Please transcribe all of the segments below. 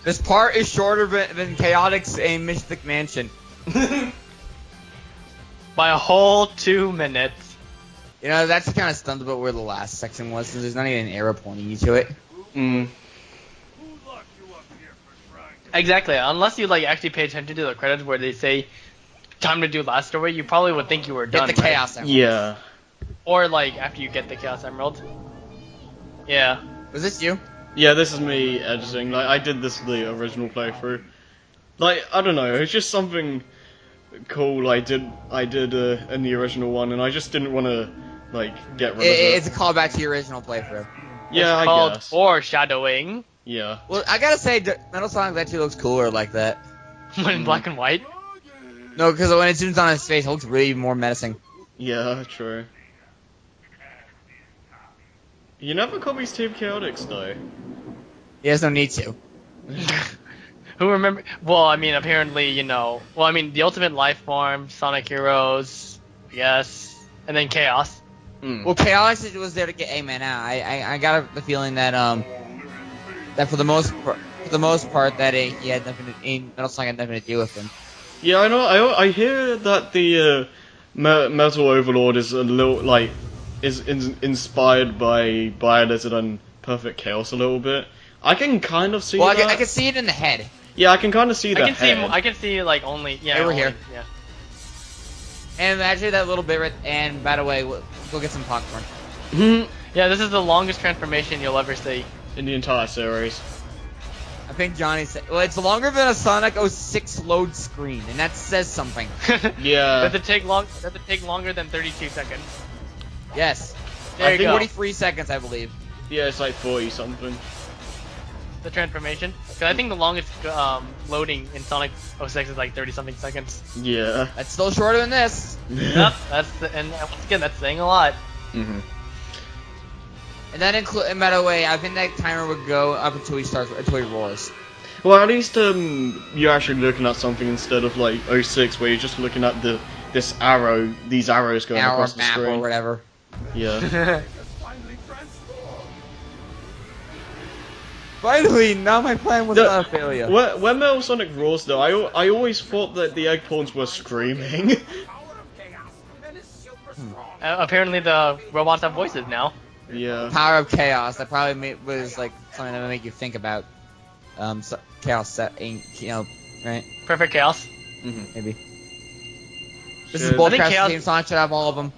This part is shorter than Chaotix and Mystic Mansion. By a whole 2 minutes. You know, that's kind of stunned about where the last section was, since there's not even an arrow pointing you to it. Mm. Exactly. Unless you like actually pay attention to the credits where they say time to do last story, you probably would think you were done. Get the right? Chaos Emerald. Yeah. Or like after you get the Chaos Emerald. Yeah. Was this you? Yeah, this is me editing. Like, I did this the original playthrough. Like, I don't know, it's just something cool I did in the original one, and I just didn't want to, like, get rid of it. It's a callback to your original playthrough. Yeah, it's I called guess. foreshadowing. Yeah. Well, I gotta say, Metal Sonic actually looks cooler like that. When in black and white. No, because when it zooms on his face, it looks really more menacing. Yeah, true. You never copies Team Chaotix, though. He has no need to. Who remember? Well, I mean, apparently, you know. Well, I mean, the Ultimate Life Form, Sonic Heroes, yes, and then Chaos. Mm. Well, Chaotix was there to get A-Man out. I got the feeling that that for the most part that he had nothing. Metal Sonic had nothing to do with him. Yeah, I know. I hear that the Metal Overlord is a little like inspired by Biolizard and Perfect Chaos a little bit. I can kind of see that. I can see it in the head. Yeah, I can kind of see that. I can see like only. Yeah, Over only, here. Yeah. And actually, that little bit. And by the way, we'll go get some popcorn. Yeah, this is the longest transformation you'll ever see. In the entire series. I think Johnny said, well, it's longer than a Sonic 06 load screen, and that says something. Yeah. Does it take longer than 32 seconds? Yes. There you go. 43 seconds, I believe. Yeah, it's like 40 something. The transformation. Because I think the longest loading in Sonic 06 is like 30 something seconds. Yeah. That's still shorter than this. Yep. And once again, that's saying a lot. Mm-hmm. And that and by the way, I think that timer would go up until he roars. Well, at least you're actually looking at something instead of like 06, where you're just looking at these arrows going Hour across the map screen. or whatever. Yeah. Finally, now my plan was not a failure. When Metal Sonic roars, though, I always thought that the egg pawns were screaming. Apparently the robots have voices now. Yeah. Power of Chaos. That probably was like something that would make you think about Chaos set, you know, right? Perfect Chaos. Mm-hmm. Maybe. This is Should- bullcrap. Chaos- Team Sonic should have all of them.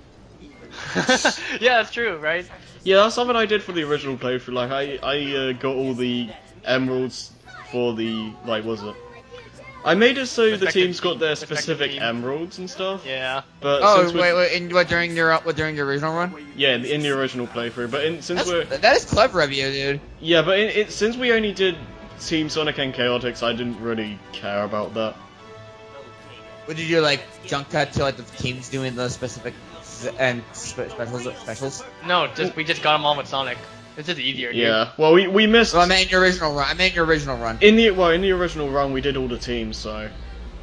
Yeah, that's true, right? Yeah, that's something I did for the original playthrough. Like, I got all the emeralds for the, like, what was it? I made it so the Respective teams got their respective specific team. emeralds and stuff. Yeah. But Oh since wait, during your original run? yeah, in the original playthrough. But That is clever of you, dude. yeah, but since we only did Team Sonic and Chaotix, I didn't really care about that. Would you do like jump cut to like the teams doing the specific specials? No, we just got them all with Sonic. It's just easier, dude. Yeah. Well, we missed. Well, I meant your original run. In the original run, we did all the teams, so.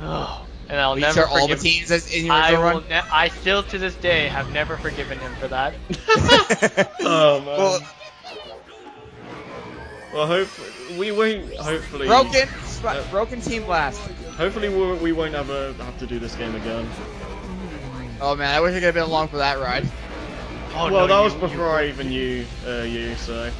Oh, and I'll You never share all the forgive. teams in your I original will. run. I still to this day have never forgiven him for that. Oh man. Well, Well, hopefully broken Team Blast. Hopefully we won't ever have to do this game again. Oh man, I wish I could have been along for that ride. Oh, Well, no, that was you- before I even knew you, so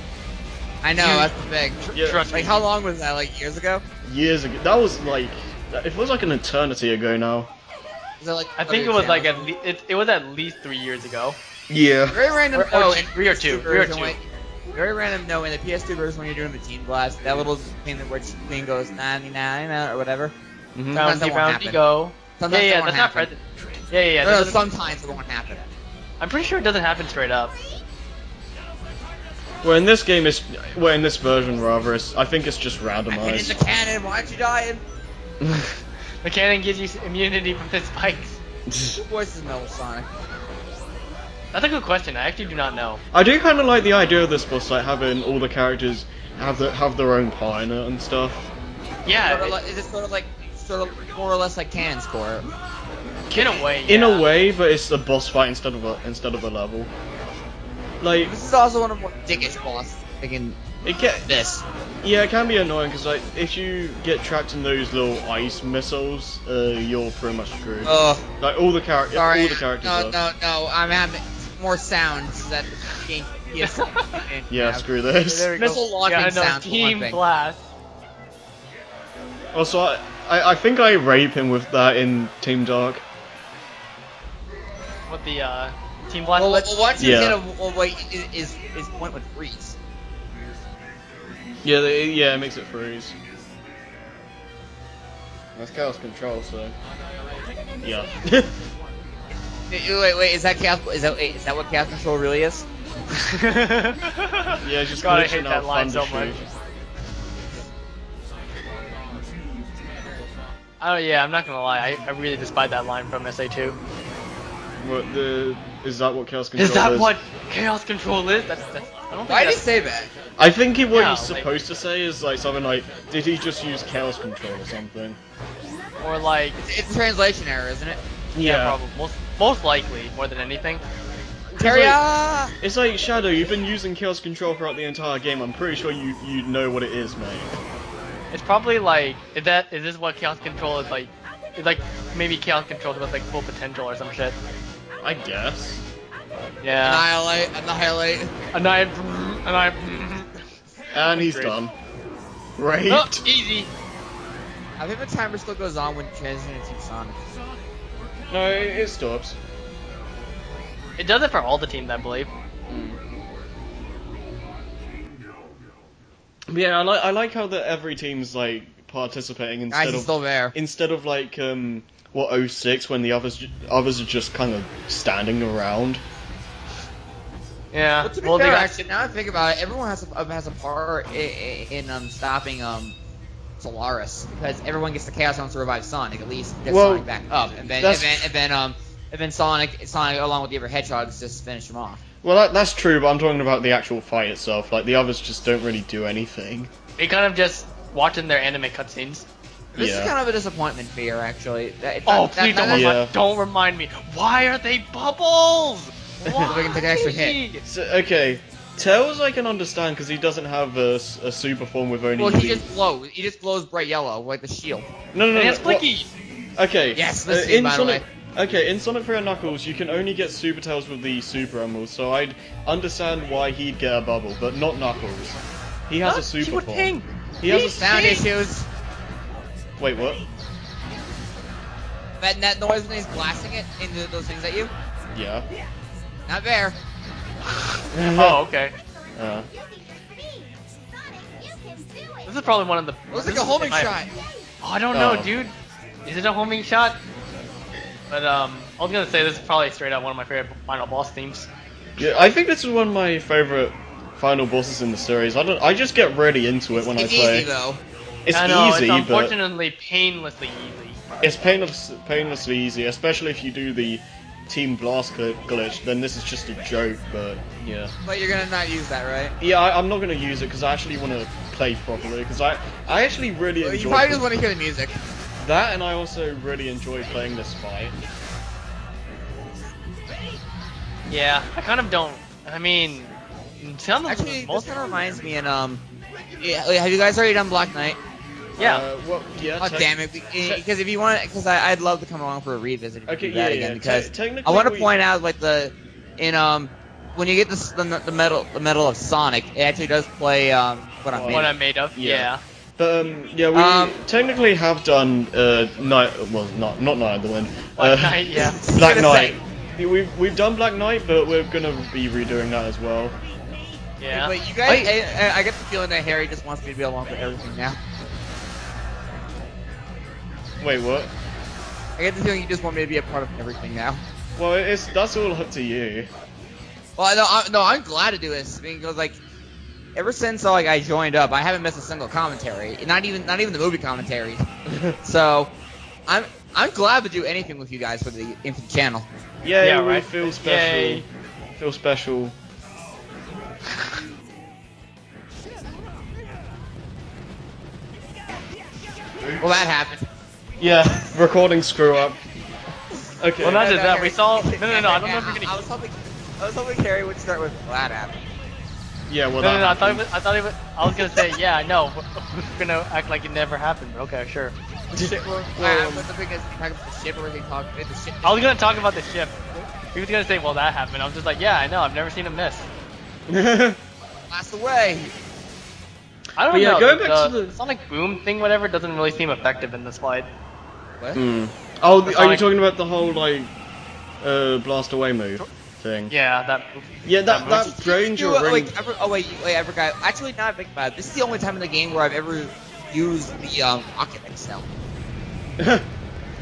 I know, that's the thing. yeah, Trust Like, me. how long was that? Like years ago? years ago. That was like, it feels like an eternity ago now. Was it like? I think it was like it was at least 3 years ago. Yeah. very random. or in three or two, PS2 three or version, two. like, very random. No, in the PS2 version when you're doing the Team Blast, that little thing where the thing goes 99 or whatever. Mm-hmm. Sometimes that Bounty, won't bounty, happen. go. Sometimes Yeah, that won't that's not happen. present. Yeah. No, doesn't- sometimes it won't happen. I'm pretty sure it doesn't happen straight up. Well, in this version rather, I think it's just I hit randomized. the cannon. Why aren't you dying? The cannon gives you immunity from the spikes. Who voices Metal Sonic? That's a good question. I actually do not know. I do kind of like the idea of this boss, like having all the characters have their own part in it and stuff. Yeah, Is it sort of more or less like Cannon Score? in a way. In yeah. a way, but it's a boss fight instead of a level. Like This is also one of the more dickish boss. Thinking it get this. Yeah, it can be annoying because like if you get trapped in those little ice missiles, you're pretty much screwed. Like all the characters No, are. no, I'm having more sounds that the game PS. Yeah, screw this. There we go. Missile launching Yeah, no, sounds for one Team thing. Blast. Also, I think I rape him with that in Team Dark. What the Team Blast? Well, once you Yeah. hit a wait, is point would freeze. Yeah, yeah, it makes it freeze. That's Chaos Control, so yeah. Wait, is that chaos? Is that what chaos control really is? Yeah, just God, I glitching hate that out line so Thunder much. Shoot. Oh yeah, I'm not gonna lie, I really despise that line from SA2. Is that what Chaos Control is? Is that what Chaos Control is? That's I don't think Why did you that's... say that? I think what Yeah, he's like- supposed to say is like something like, did he just use Chaos Control or something? Or like... It's a translation error, isn't it? Yeah, probably. Most likely, more than anything. Carry like- on! It's like, Shadow, you've been using Chaos Control throughout the entire game, I'm pretty sure you know what it is, mate. It's probably like... Is this what Chaos Control is like? It's like, maybe Chaos Control with like full potential or some shit. I guess. Yeah. Annihilate. Annihilate. And he's Great. done. Great. Oh, easy. I think the timer still goes on when you transition into Sonic. No, it stops. It does it for all the teams, I believe. Yeah, I like how that every team's like participating Guys, he's still there. instead of like 06 when the others are just kind of standing around. Yeah. Well, to be Well, fair, they got- actually, now I think about it, everyone has a part in stopping Solaris because everyone gets the Chaos Element to revive Sonic. At least get Well, Sonic back up, and then Sonic along with the other hedgehogs just finish him off. Well, that's true, but I'm talking about the actual fight itself. Like the others just don't really do anything. They kind of just watching their anime cutscenes. This Yeah. is kind of a disappointment here, actually. Please Yeah. don't remind me. Why are they bubbles? Why? They can take an extra hit. So, okay, Tails I can understand because he doesn't have a super form with only. Well, he just glows. He just glows bright yellow, like the shield. No. And it's what- Flicky. Okay. Yes, this is, by the way. Okay, in Sonic 3 and Knuckles, you can only get Super Tails with the Super Emeralds, so I'd understand why he'd get a bubble, but not Knuckles. He has a super form. Ping. He has a Sound issues. Wait, what? That noise when he's blasting it into those things at you. Yeah. Not fair. Oh, okay. Uh, This is probably one of the. Looks like this a is homing my- shot. Oh, I don't know, Oh. dude. Is it a homing shot? But I was gonna say this is probably straight out one of my favorite final boss themes. yeah, I think this is one of my favorite final bosses in the series. I just get really into it when It's I play. easy though. It's I know, easy, it's but unfortunately painlessly easy. it's painlessly easy, especially if you do the Team Blast glitch. Then this is just a joke, but yeah. But you're gonna not use that, right? Yeah, I'm not gonna use it because I actually want to play properly. Because I actually really Well, you enjoy probably just want to hear the music. that, and I also really enjoy playing this fight. Yeah, I kind of don't. I mean, some of Actually, most. this kind of reminds me, and yeah, have you guys already done Black Knight? Yeah. Well, yeah. Oh damn it! Because if you want, because I'd love to come along for a revisit. If you Okay, do that yeah, again, yeah. because Technically I want to we- point out like when you get the medal of Sonic, it actually does play what I'm What I'm made of. Yeah. Yeah. But yeah, we technically have done Night. Well, not Night of the Wind. Black Knight, yeah. Black Gonna Knight. say. We've done Black Knight, but we're gonna be redoing that as well. Yeah. But you guys, I get the feeling that Harry just wants me to be along for everything now. Wait, what? I get the feeling you just want me to be a part of everything now. Well, that's all up to you. Well, I'm glad to do this because like ever since like I joined up, I haven't missed a single commentary, not even the movie commentaries. So I'm glad to do anything with you guys for the channel. Yeah, Yeah, we right. feel special. Yay. Feel special. Well, that happened. Yeah, recording screw up. Okay. Well, not just that. Harry- We saw. No. I don't know if we're I gonna. was hoping Harry would start with well, that happened. Yeah, well, No, that I was gonna say, yeah, I know. We're gonna act like it never happened. Okay, sure. What's the biggest talk about the ship, or was he talking about the ship? I was gonna talk about the ship. He was gonna say, well, that happened. I was just like, yeah, I know. I've never seen him miss. Blast away. I don't But yeah, know. going the back to the- Sonic Boom thing, whatever, doesn't really seem effective in this fight. What? Oh, The are you Sonic- talking about the whole like blast away move thing? Yeah, that. Yeah, that move. drains your ring. Wait, I forgot. Actually, now I think about it, this is the only time in the game where I've ever used the Rocket Excel.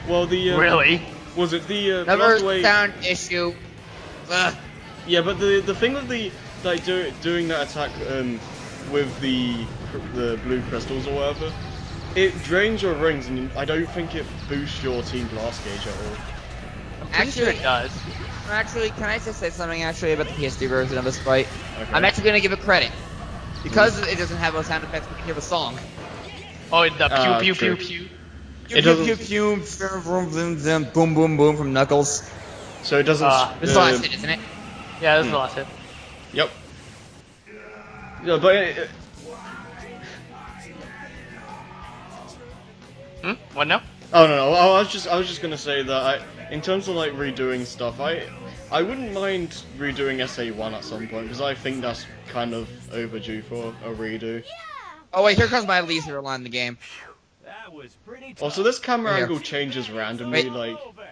Well, the Really? was it the Never blast away? found issue. Ugh. Yeah, but the thing with the like doing that attack with the blue crystals or whatever, it drains your rings, and I don't think it boosts your team blast gauge at all. I'm pretty sure it does. Actually, can I just say something actually about the PS2 version of this fight? Okay. I'm actually gonna give it credit because it doesn't have those sound effects. We can hear the song. Oh, the pew pew true. pew pew. It doesn't- Boom, boom, boom from Knuckles. So it doesn't. This is the last hit, isn't it? Yeah, this is the last hit. Yep. Yeah, but What now? oh no, I was just gonna say that in terms of like redoing stuff, I wouldn't mind redoing SA1 at some point because I think that's kind of overdue for a redo. Oh wait, here comes my least favorite line in the game. That was pretty tough. Also, this camera Here. angle changes randomly, Wait. like. Over.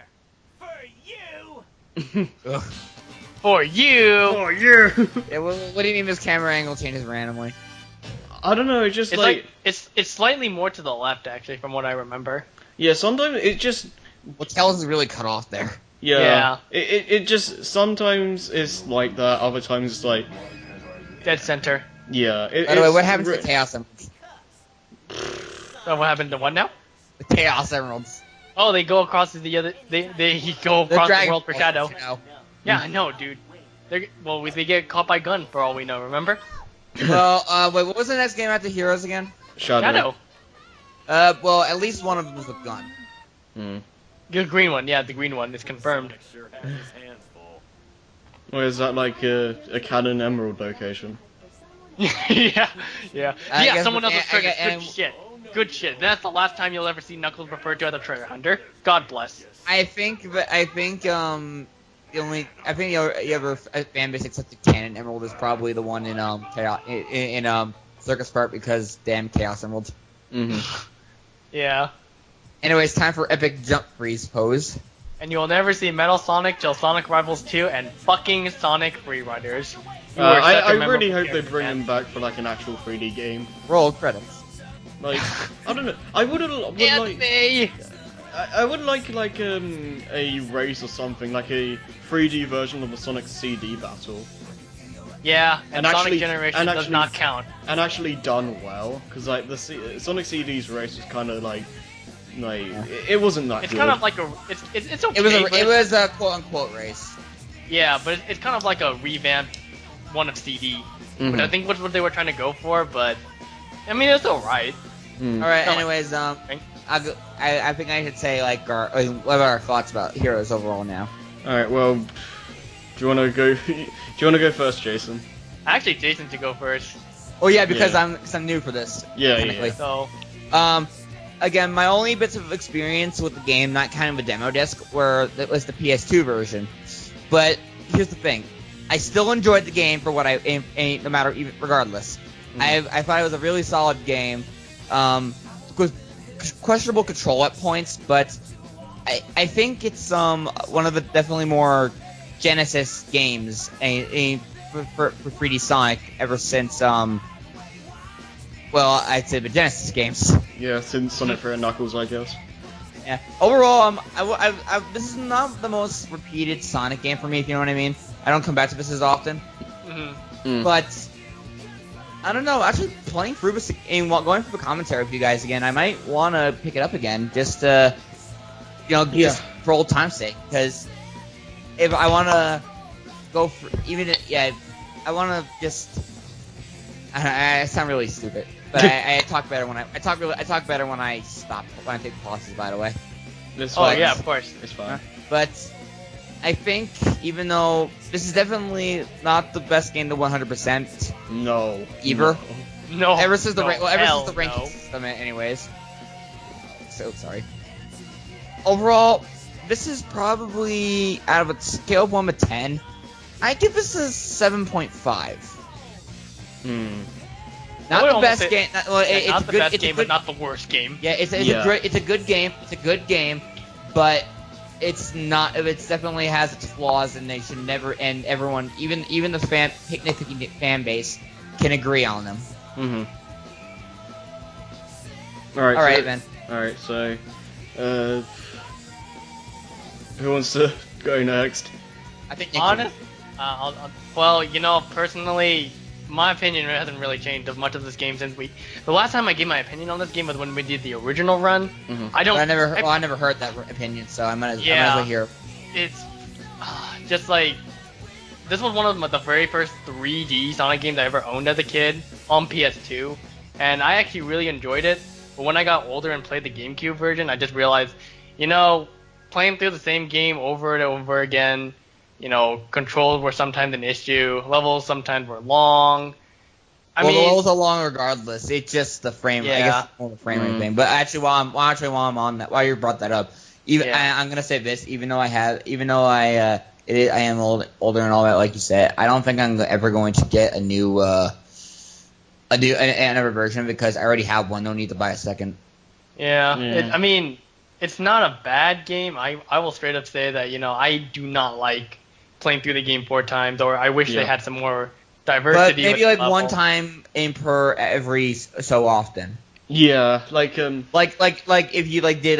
For you. Ugh. For you. Oh yeah. Yeah, what do you mean this camera angle changes randomly? I don't know. It's just It's like it's slightly more to the left actually, from what I remember. yeah. Sometimes it just Well, Tails is really cut off there. yeah. Yeah. It just sometimes it's like that. Other times it's like Dead center. yeah. By the way, what happens to the Chaos Emeralds? So what happened to what now? The Chaos Emeralds. Oh, they go across to the other. They go across the Dragon world for Balls, Shadow. you know. Yeah, I know, dude. They get caught by gun for all we know. Remember? Well, wait, what was the next game after Heroes again? Shadow. Well, at least one of them was with gun. Hmm. The green one, yeah, the green one is confirmed. Sure has his hands full. Or is that like a Canon Emerald location? yeah. I guess Someone with- else's trigger. and- Good shit. Good shit. That's the last time you'll ever see Knuckles referred to as a treasure hunter. God bless. I think you ever a fan base except the Canon Emerald is probably the one in Chaos, in Circus Park because damn Chaos Emeralds. Mm-hmm. Yeah. Anyways, time for epic jump freeze pose. And you'll never see Metal Sonic till Sonic Rivals 2 and fucking Sonic Freeriders. You are such a I memorable really hope they character, bring man. him back for like an actual 3D game. Roll credits. Like I don't know. I would like. Anthony! I would like a race or something, like a 3D version of a Sonic CD battle, Yeah, and And Sonic actually- Generation and does actually- not count. and actually done well, because like the Sonic CD's race was kind of like it wasn't that It's good. kind of like a it's okay. but It was a quote unquote race. yeah, but it's kind of like a revamped one of CD. Mhm. But I think what they were trying to go for, but I mean it's alright. Mm. All right. No, Anyways, I think I should say like what are our thoughts about Heroes overall now? All right, well, do you want to go? Do you want to go first, Jason? Actually, Jason should go first. Oh yeah, because Yeah. I'm new for this. Yeah, technically. So Again, my only bits of experience with the game, not kind of a demo disc, it was the PS2 version. But here's the thing, I still enjoyed the game for what no matter regardless. I thought it was a really solid game. With questionable control at points, but I think it's one of the definitely more Genesis games for 3D Sonic ever since well, I'd say the Genesis games. Yeah, since Sonic 3 and Knuckles, I guess. Yeah. Overall, this is not the most repeated Sonic game for me, if you know what I mean. I don't come back to this as often, but I don't know. Actually, playing through this and going through the commentary with you guys again, I might want to pick it up again, just just for old time's sake. Because if I want to go for I want to just. I sound really stupid, but I talk better when I talk better when I stop when I take pauses. By the way. It's Oh fine. yeah, of course. It's fine. But I think even though this is definitely not the best game to 100% No. either. No. Ever since the no, hell ranking no. system, anyways. So sorry. Overall, this is probably out of a scale of 1 to 10. I give this a 7.5. I would Not the almost best say- game. It's not a the good, best it's a game, good, but not the worst game. yeah. It's Yeah. a good game. It's a good game, but it's not. It definitely has its flaws, and they should never. And everyone, even the nitpicky fan base, can agree on them. All right. All right, man. All right. So, who wants to go next? I think Nick Honest? Well, personally, my opinion hasn't really changed of much of this game since the last time I gave my opinion on this game was when we did the original run. I don't. I never heard that opinion, so I might as well hear it. It's just like this was one of the very first 3D Sonic games I ever owned as a kid on PS2, and I actually really enjoyed it. But when I got older and played the GameCube version, I just realized, playing through the same game over and over again, controls were sometimes an issue, levels sometimes were long. The levels are long regardless. It's just the frame. I guess it's more the frame rate thing. But actually, while I'm on that, while you brought that up, I'm gonna say this. Even though I am older and all that, like you said, I don't think I'm ever going to get another version because I already have one. No need to buy a second. Yeah. It's not a bad game. I will straight up say that I do not like playing through the game 4 times, or I wish they had some more diversity. But maybe with like one time in per every so often. Yeah, like if you did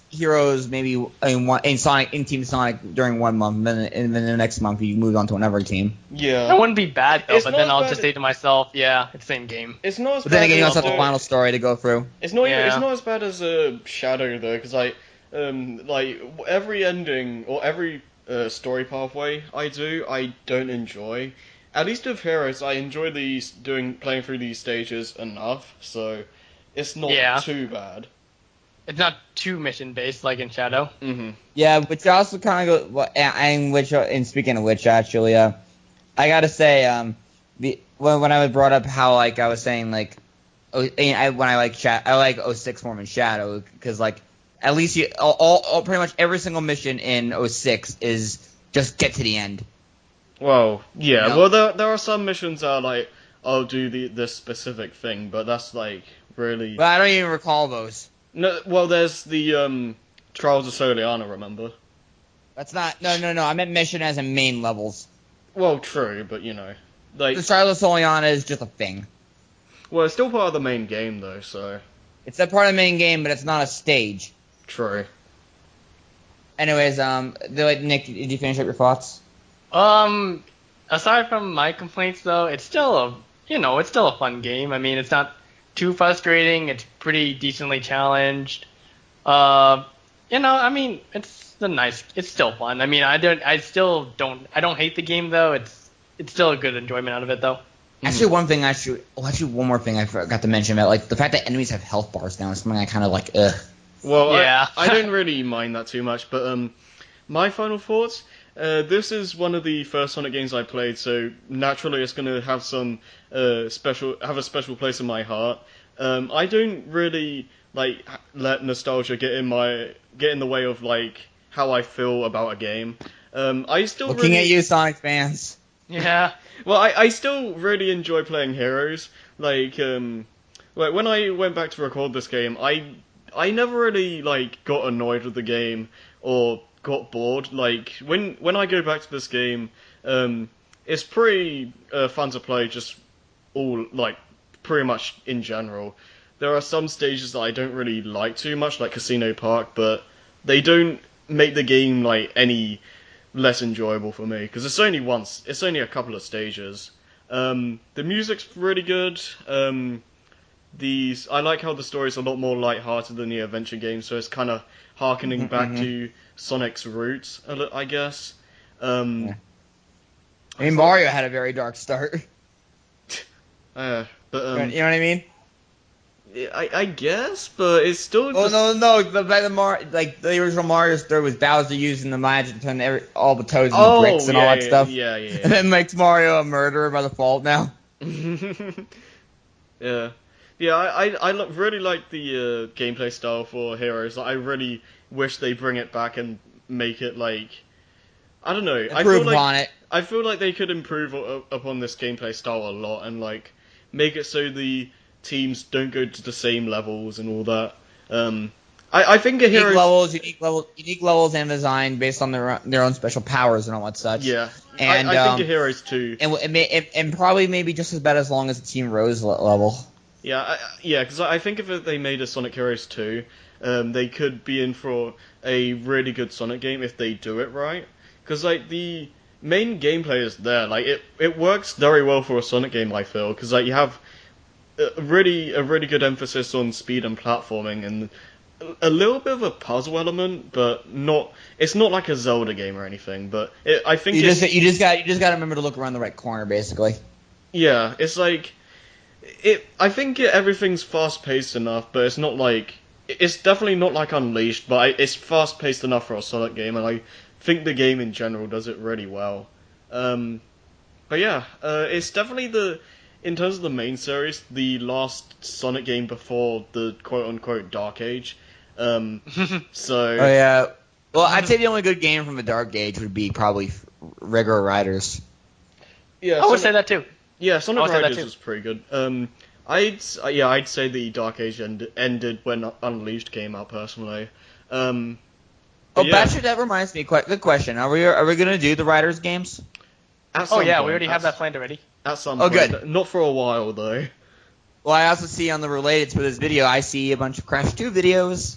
heroes maybe in Team Sonic during 1 month, and then the next month you moved on to another team. Yeah, that wouldn't be bad though. It's but not then as I'll bad just say to myself, yeah, it's the same game. it's not as But bad. then again, you as also have the final story to go through. It's not. Yeah. It's not as bad as Shadow though, because every ending or every story pathway I don't enjoy. At least with Heroes, I enjoy playing through these stages enough, so it's not too bad. It's not too mission based like in Shadow. Yeah, which also kind of go. And speaking of which, actually, I gotta say, when I was brought up how I was saying when I like I like 06 more than Shadow because at least all pretty much every single mission in 06 is just get to the end. Well, yeah. You know? Well, there are some missions that are I'll do this specific thing, but that's really. But I don't even recall those. No, well, there's the Trials of Soliana, remember? That's not. No. I meant mission as in main levels. Well, true, but The Trials of Soliana is just a thing. Well, it's still part of the main game though, so. It's a part of the main game, but it's not a stage. True. Anyways, Nick, did you finish up your thoughts? Aside from my complaints though, it's still a fun game. It's not too frustrating. It's pretty decently challenged. It's still fun. I don't hate the game though. It's still a good enjoyment out of it though. Actually, one more thing I forgot to mention about the fact that enemies have health bars now is something I kind of like. Ugh. Well, yeah. I don't really mind that too much, but my final thoughts. This is one of the first Sonic games I played, so naturally it's gonna have a special place in my heart. I don't really let nostalgia get in the way of how I feel about a game. I still Looking at you, Sonic fans. Yeah. Well, I still really enjoy playing Heroes. When I went back to record this game, I never really got annoyed with the game or got bored. When I go back to this game, it's pretty fun to play. Just all pretty much in general. There are some stages that I don't really like too much, like Casino Park, but they don't make the game any less enjoyable for me because it's only a couple of stages. The music's really good. I like how the story's a lot more light-hearted than the adventure game, so it's kind of harkening back to Sonic's roots, I guess. Mario had a very dark start. But you know what I mean? I guess, but it's still. Oh just... no, the original Mario story was Bowser using the magic to turn all the toads into Oh, bricks and all that stuff. yeah. And then makes Mario a murderer by default now. Yeah. Yeah, really like the gameplay style for Heroes. Like, I really wish they bring it back and make it like, I don't know. Improve upon it. I feel like they could improve upon this gameplay style a lot and like make it so the teams don't go to the same levels and all that. I think a Heroes unique levels and design based on their own special powers and all that such. Yeah, and I think a Heroes 2 and probably maybe just as bad as long as the Team Rose level. Yeah, because I think if they made a Sonic Heroes 2, they could be in for a really good Sonic game if they do it right. Because like the main gameplay is there, like it works very well for a Sonic game. I feel because like you have a really good emphasis on speed and platforming and a little bit of a puzzle element, but not. It's not like a Zelda game or anything. But I think you just got to remember to look around the right corner, basically. Yeah, it's like. I think everything's fast paced enough, but it's not like it's definitely not like Unleashed, but it's fast paced enough for a Sonic game, and I think the game in general does it really well. But yeah, it's definitely in terms of the main series, the last Sonic game before the quote unquote Dark Age. So oh yeah, well I'd say the only good game from the Dark Age would be probably Regular Riders. Yeah, I would say that too. Yeah, Sonic Riders was pretty good. I'd say the Dark Age ended when Unleashed came out personally. Bachelor, that reminds me. Good question. Are we gonna do the Riders games? Oh yeah, we already have that planned already. At some point. Good. Not for a while though. Well, I also see on the related to this video, I see a bunch of Crash 2 videos.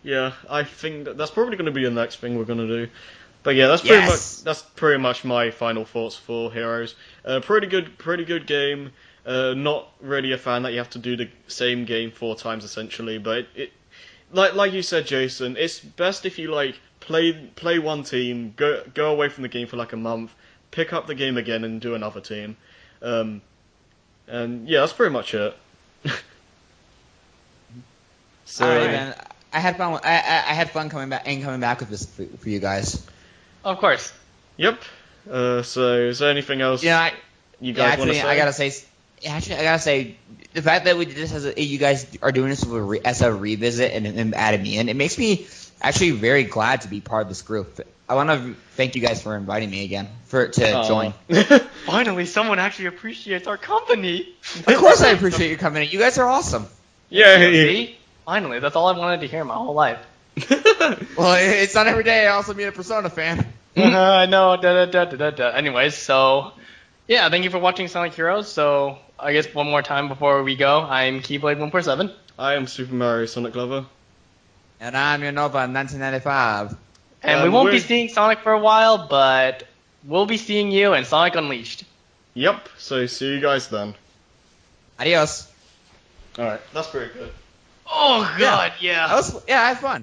Yeah, I think that's probably going to be the next thing we're going to do. But yeah, that's pretty much my final thoughts for Heroes. Pretty good game. Not really a fan that you have to do the same game 4 times essentially, but it like you said, Jason, it's best if you like play one team, go away from the game for like a month, pick up the game again and do another team. And yeah, that's pretty much it. So Alright, then. I had fun. I had fun coming back with this for you guys. Of course. Yep. So is there anything else you guys want to say? I gotta say, the fact that we did this you guys are doing this as a revisit and added me in, it makes me actually very glad to be part of this group. I want to thank you guys for inviting me again to join. Finally, someone actually appreciates our company. Of course, I appreciate your company. You guys are awesome. Yeah. See? Finally, that's all I wanted to hear my whole life. Well, it's not every day I also meet a Persona fan. I know. Anyways, so yeah, thank you for watching Sonic Heroes. So I guess one more time before we go, I'm Keyblade147. I am Super Mario Soniclover. And I'm your Nova 1995. And we won't be seeing Sonic for a while, but we'll be seeing you in Sonic Unleashed. Yep, so see you guys then. Adios. Alright, that's pretty good. Oh god, yeah. I had fun.